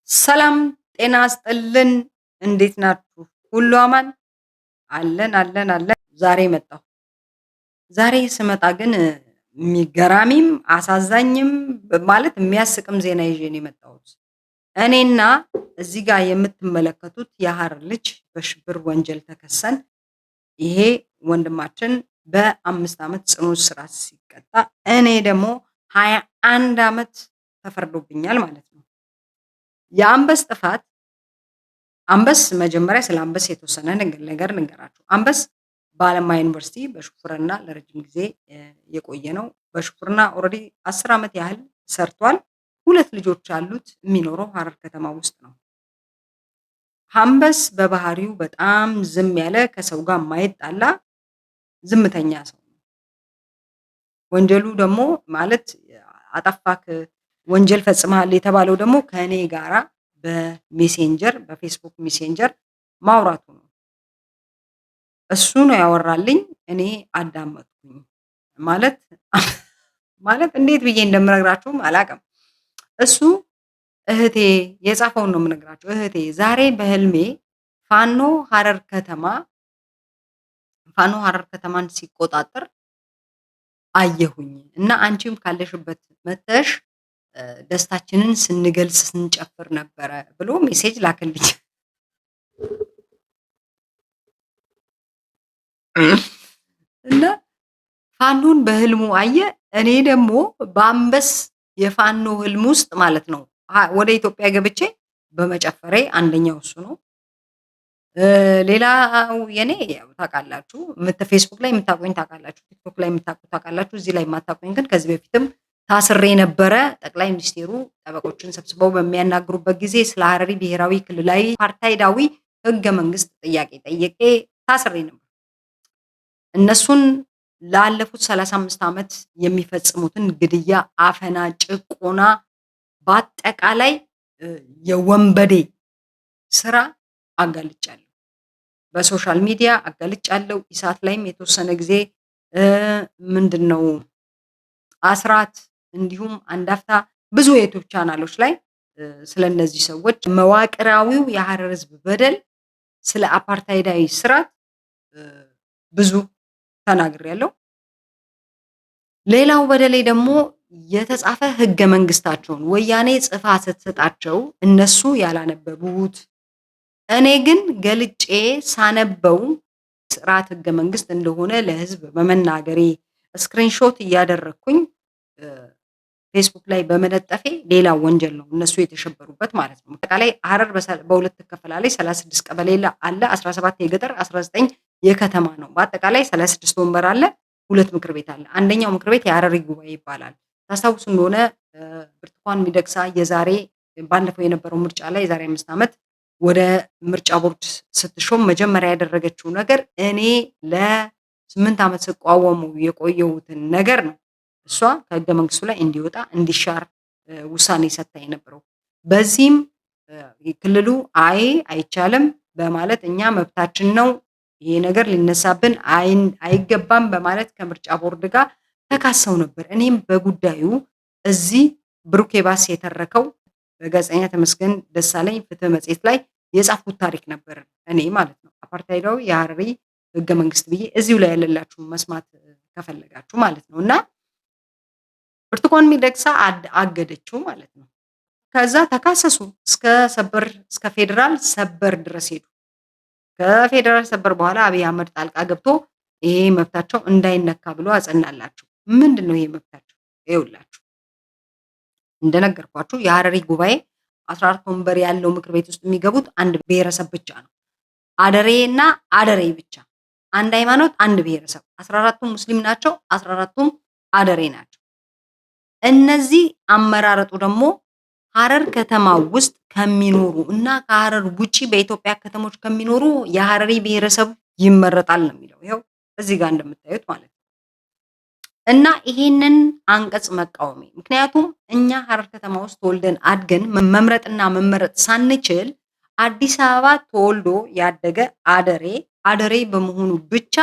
ሰላም ጤና ይስጥልን። እንዴት ናችሁ? ሁሉ አማን? አለን። ዛሬ መጣሁ። ዛሬ ስመጣ ግን ገራሚም አሳዛኝም ማለት የሚያስቅም ዜና ይዤ ነው የመጣሁት። እኔና እዚህ ጋር የምትመለከቱት የሐረር ልጅ በሽብር ወንጀል ተከሰን ይሄ ወንድማችን በ5 ዓመት ጽኑ እስራት ሲቀጣ እኔ ደግሞ 21 ዓመት ተፈርዶብኛል ማለት ነው። የአንበስ ጥፋት አንበስ መጀመሪያ ስለ አንበስ የተወሰነ ነገር ልንገራችሁ። አንበስ በአለማ ዩኒቨርሲቲ በሹፍርና ለረጅም ጊዜ የቆየ ነው። በሹፍርና ኦልሬዲ 10 ዓመት ያህል ሰርቷል። 2 ልጆች አሉት። የሚኖረው ሐረር ከተማ ውስጥ ነው። አንበስ በባህሪው በጣም ዝም ያለ ከሰው ጋር የማይጣላ ዝምተኛ ሰው ነው። ወንጀሉ ደግሞ ማለት አጠፋክ ወንጀል ፈጽመሃል የተባለው ደግሞ ከእኔ ጋራ በፌስቡክ ሜሴንጀር ማውራቱ ነው። እሱ ነው ያወራልኝ። እኔ አዳመጥኩኝ። ማለት ማለት እንዴት ብዬ እንደምነግራችሁም አላውቅም። እሱ እህቴ የጻፈውን ነው የምነግራችሁ። እህቴ ዛሬ በህልሜ ፋኖ ሐረር ከተማን ሲቆጣጠር አየሁኝ እና አንቺም ካለሽበት መተሽ ደስታችንን ስንገልጽ ስንጨፍር ነበረ ብሎ ሜሴጅ ላከልኝ። እና ፋኖን በህልሙ አየ። እኔ ደግሞ በአንበስ የፋኖ ህልም ውስጥ ማለት ነው ወደ ኢትዮጵያ ገብቼ በመጨፈሬ አንደኛው እሱ ነው። ሌላው የኔ ያው ታውቃላችሁ፣ ፌስቡክ ላይ የምታውቁኝ ታውቃላችሁ፣ ቲክቶክ ላይ የምታውቁት ታውቃላችሁ። እዚህ ላይ የማታውቁኝ ግን ከዚህ በፊትም ታስሬ ነበረ። ጠቅላይ ሚኒስቴሩ ጠበቆችን ሰብስበው በሚያናግሩበት ጊዜ ስለ ሐረሪ ብሔራዊ ክልላዊ ፓርታይዳዊ ህገ መንግስት ጥያቄ ጠይቄ ታስሬ ነበር። እነሱን ላለፉት 35 ዓመት የሚፈጽሙትን ግድያ፣ አፈና፣ ጭቆና በአጠቃላይ የወንበዴ ስራ አጋልጫለሁ። በሶሻል ሚዲያ አጋልጫለሁ። ኢሳት ላይም የተወሰነ ጊዜ ምንድነው አስራት እንዲሁም አንድ አፍታ ብዙ የዩቲዩብ ቻናሎች ላይ ስለነዚህ ሰዎች መዋቅራዊው የሐረር ህዝብ በደል ስለ አፓርታይዳዊ ስርዓት ብዙ ተናግሬያለሁ። ሌላው በደሌ ደግሞ የተጻፈ ህገ መንግስታቸውን ወያኔ ጽፋ ስትሰጣቸው እነሱ ያላነበቡት እኔ ግን ገልጬ ሳነበው ስርዓት ህገ መንግስት እንደሆነ ለህዝብ በመናገሬ ስክሪንሾት እያደረግኩኝ ፌስቡክ ላይ በመለጠፌ ሌላ ወንጀል ነው እነሱ የተሸበሩበት ማለት ነው። አጠቃላይ ሐረር በሁለት ትከፈላለች። 36 ቀበሌ አለ፣ 17 የገጠር 19 የከተማ ነው። በአጠቃላይ 36 ወንበር አለ፣ 2 ምክር ቤት አለ። አንደኛው ምክር ቤት የሐረሪ ጉባኤ ይባላል። ታስታውሱ እንደሆነ ብርቱካን ሚደቅሳ ባለፈው የነበረው ምርጫ ላይ የዛሬ 5 ዓመት ወደ ምርጫ ቦርድ ስትሾም መጀመሪያ ያደረገችው ነገር እኔ ለ8 ዓመት ስቋወሙ የቆየሁትን ነገር ነው እሷ ከህገ መንግስቱ ላይ እንዲወጣ እንዲሻር ውሳኔ ሰጥታ የነበረው። በዚህም ክልሉ አይቻልም በማለት እኛ መብታችን ነው ይሄ ነገር ሊነሳብን አይገባም በማለት ከምርጫ ቦርድ ጋር ተካሰው ነበር። እኔም በጉዳዩ እዚህ ብሩክ ባስ የተረከው በጋዜጠኛ ተመስገን ደሳለኝ ፍትህ መጽሔት ላይ የጻፍኩት ታሪክ ነበር እኔ ማለት ነው። አፓርታይዳዊ የሐረሪ ህገ መንግስት ብዬ እዚሁ ላይ ያለላችሁ መስማት ከፈለጋችሁ ማለት ነው። እና ብርቱካን ሚደቅሳ አገደችው ማለት ነው። ከዛ ተካሰሱ እስከ ፌዴራል ሰበር ድረስ ሄዱ። ከፌዴራል ሰበር በኋላ አብይ አህመድ ጣልቃ ገብቶ ይሄ መብታቸው እንዳይነካ ብሎ አጸናላቸው። ምንድነው ይሄ መብታቸው? ይኸውላችሁ እንደነገርኳችሁ የሐረሪ ጉባኤ 14 ወንበር ያለው ምክር ቤት ውስጥ የሚገቡት አንድ ብሔረሰብ ብቻ ነው። አደሬና አደሬ ብቻ። አንድ ሃይማኖት፣ አንድ ብሔረሰብ። 14ቱም ሙስሊም ናቸው፣ 14ቱም አደሬ ናቸው። እነዚህ አመራረጡ ደግሞ ሐረር ከተማ ውስጥ ከሚኖሩ እና ከሐረር ውጪ በኢትዮጵያ ከተሞች ከሚኖሩ የሐረሪ ብሔረሰብ ይመረጣል ነው የሚለው። ይኸው እዚህ ጋር እንደምታዩት ማለት ነው። እና ይሄንን አንቀጽ መቃወሜ ምክንያቱም እኛ ሐረር ከተማ ውስጥ ተወልደን አድገን መምረጥና መመረጥ ሳንችል አዲስ አበባ ተወልዶ ያደገ አደሬ በመሆኑ ብቻ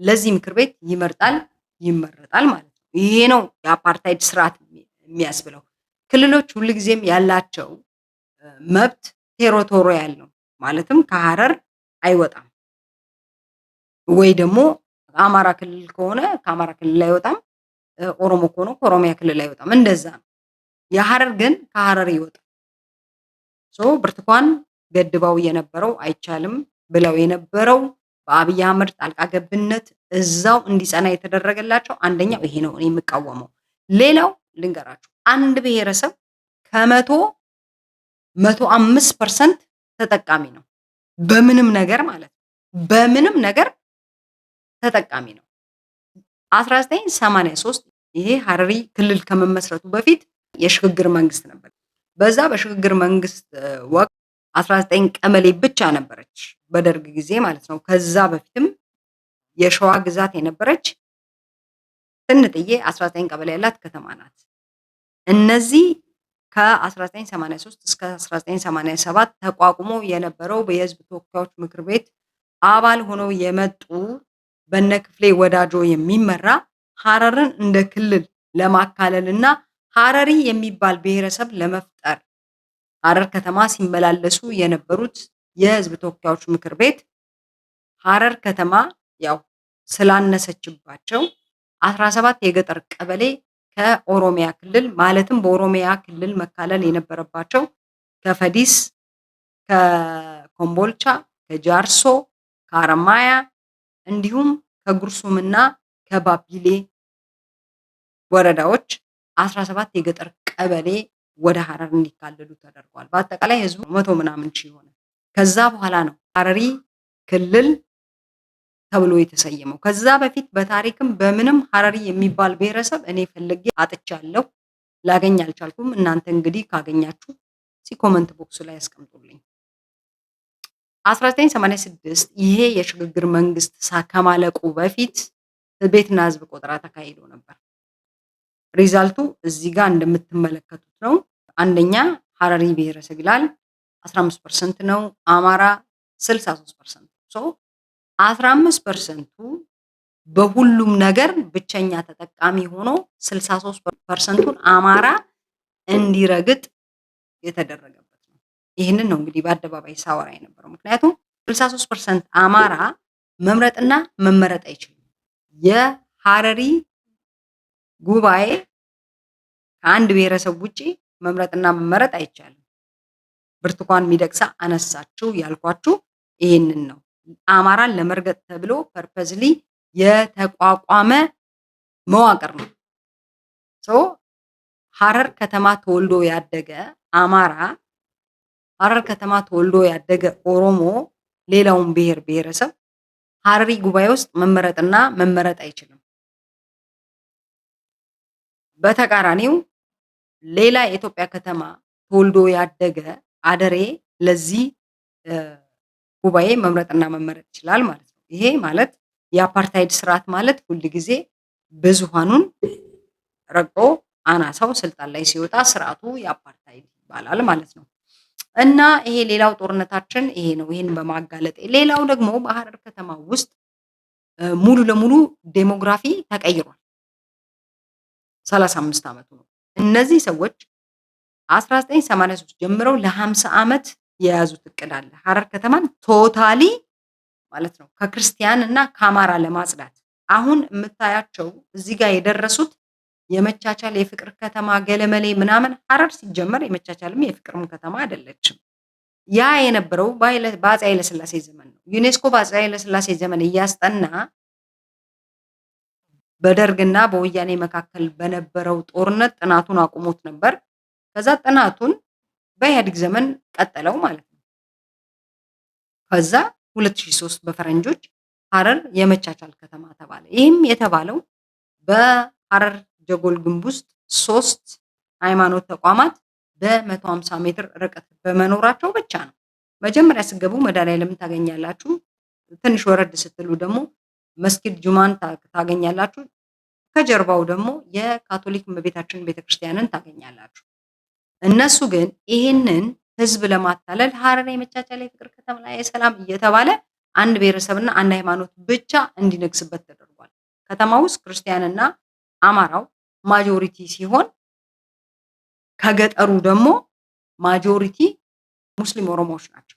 ለዚህ ምክር ቤት ይመረጣል ማለት ነው። ይሄ ነው የአፓርታይድ ስርዓት የሚያስብለው። ክልሎች ሁልጊዜም ያላቸው መብት ቴሪቶሪያል ነው። ማለትም ከሐረር አይወጣም ወይ ደግሞ አማራ ክልል ከሆነ ከአማራ ክልል አይወጣም፣ ኦሮሞ ከሆነ ከኦሮሚያ ክልል አይወጣም። እንደዛ ነው። የሐረር ግን ከሐረር ይወጣል። ብርቱካን ገድባው የነበረው አይቻልም ብለው የነበረው በአብይ አህመድ ጣልቃ ገብነት እዛው እንዲጸና የተደረገላቸው አንደኛው ይሄ ነው እኔ የምቃወመው። ሌላው ልንገራችሁ፣ አንድ ብሔረሰብ ከመቶ 105% ተጠቃሚ ነው። በምንም ነገር ማለት ነው። በምንም ነገር ተጠቃሚ ነው። 1983 ይሄ ሐረሪ ክልል ከመመስረቱ በፊት የሽግግር መንግስት ነበር። በዛ በሽግግር መንግስት ወቅት 19 ቀበሌ ብቻ ነበረች በደርግ ጊዜ ማለት ነው። ከዛ በፊትም የሸዋ ግዛት የነበረች ትንጥዬ 19 ቀበሌ ያላት ከተማ ናት። እነዚህ ከ1983 እስከ 1987 ተቋቁሞ የነበረው የህዝብ ተወካዮች ምክር ቤት አባል ሆነው የመጡ በነ ክፍሌ ወዳጆ የሚመራ ሐረርን እንደ ክልል ለማካለልና ሐረሪ የሚባል ብሔረሰብ ለመፍጠር ሐረር ከተማ ሲመላለሱ የነበሩት የህዝብ ተወካዮች ምክር ቤት ሐረር ከተማ ያው ስላነሰችባቸው 17 የገጠር ቀበሌ ከኦሮሚያ ክልል ማለትም በኦሮሚያ ክልል መካለል የነበረባቸው ከፈዲስ፣ ከኮምቦልቻ፣ ከጃርሶ፣ ከአረማያ እንዲሁም ከጉርሱምና ከባቢሌ ወረዳዎች 17 የገጠር ቀበሌ ወደ ሐረር እንዲካለሉ ተደርጓል። በአጠቃላይ ህዝቡ 100 ምናምን ሺህ ሆነ። ከዛ በኋላ ነው ሐረሪ ክልል ተብሎ የተሰየመው። ከዛ በፊት በታሪክም በምንም ሐረሪ የሚባል ብሔረሰብ እኔ ፈልጌ አጥቻለሁ፣ ላገኝ አልቻልኩም። እናንተ እንግዲህ ካገኛችሁ ኮመንት ቦክስ ላይ ያስቀምጡልኝ። 1986 ይሄ የሽግግር መንግስት ከማለቁ በፊት ቤትና ህዝብ ቆጠራ ተካሂዶ ነበር። ሪዛልቱ እዚህ ጋር እንደምትመለከቱት ነው። አንደኛ ሐረሪ ብሔረሰብ ይላል 15% ነው። አማራ 63%። 15%ቱ በሁሉም ነገር ብቸኛ ተጠቃሚ ሆኖ 63%ቱን አማራ እንዲረግጥ የተደረገበት ነው። ይህንን ነው እንግዲህ በአደባባይ ሳወራ የነበረው። ምክንያቱም 63% አማራ መምረጥና መመረጥ አይችልም። የሐረሪ ጉባኤ ከአንድ ብሔረሰብ ውጪ መምረጥና መመረጥ አይቻልም። ብርቱካን ሚደቅሳ አነሳችው ያልኳችሁ ይሄንን ነው። አማራን ለመርገጥ ተብሎ ፐርፐዝሊ የተቋቋመ መዋቅር ነው። ሐረር ከተማ ተወልዶ ያደገ አማራ፣ ሐረር ከተማ ተወልዶ ያደገ ኦሮሞ፣ ሌላውን ብሔር ብሔረሰብ ሐረሪ ጉባኤ ውስጥ መመረጥና መመረጥ አይችልም። በተቃራኒው ሌላ የኢትዮጵያ ከተማ ተወልዶ ያደገ አደሬ ለዚህ ጉባኤ መምረጥና መመረጥ ይችላል ማለት ነው። ይሄ ማለት የአፓርታይድ ስርዓት ማለት ሁልጊዜ ብዙሃኑን ረግጦ አናሳው ስልጣን ላይ ሲወጣ ስርዓቱ የአፓርታይድ ይባላል ማለት ነው። እና ይሄ ሌላው ጦርነታችን ይሄ ነው። ይሄን በማጋለጥ ሌላው ደግሞ በሐረር ከተማ ውስጥ ሙሉ ለሙሉ ዴሞግራፊ ተቀይሯል። 35 ዓመቱ ነው። እነዚህ ሰዎች 1983 ጀምረው ለ50 ዓመት የያዙት እቅድ አለ። ሐረር ከተማን ቶታሊ ማለት ነው ከክርስቲያን እና ከአማራ ለማጽዳት አሁን የምታያቸው እዚህ ጋር የደረሱት የመቻቻል የፍቅር ከተማ ገለመሌ ምናምን ሐረር ሲጀመር የመቻቻልም የፍቅርም ከተማ አይደለችም። ያ የነበረው በአፄ ኃይለሥላሴ ዘመን ነው። ዩኔስኮ በአፄ ኃይለሥላሴ ዘመን እያስጠና በደርግና በወያኔ መካከል በነበረው ጦርነት ጥናቱን አቁሞት ነበር። ከዛ ጥናቱን በኢህአዴግ ዘመን ቀጠለው ማለት ነው። ከዛ 2003 በፈረንጆች ሐረር የመቻቻል ከተማ ተባለ። ይህም የተባለው በሐረር ጀጎል ግንብ ውስጥ 3 ሃይማኖት ተቋማት በ150 ሜትር ርቀት በመኖራቸው ብቻ ነው። መጀመሪያ ስትገቡ መድኃኔዓለም ታገኛላችሁ። ትንሽ ወረድ ስትሉ ደግሞ መስጊድ ጁማን ታገኛላችሁ። ከጀርባው ደግሞ የካቶሊክ እመቤታችን ቤተክርስቲያንን ታገኛላችሁ። እነሱ ግን ይህንን ህዝብ ለማታለል ሐረር የመቻቻል የፍቅር ከተማ ላይ የሰላም እየተባለ አንድ ብሔረሰብና አንድ ሃይማኖት ብቻ እንዲነግስበት ተደርጓል። ከተማ ውስጥ ክርስቲያንና አማራው ማጆሪቲ ሲሆን ከገጠሩ ደግሞ ማጆሪቲ ሙስሊም ኦሮሞዎች ናቸው።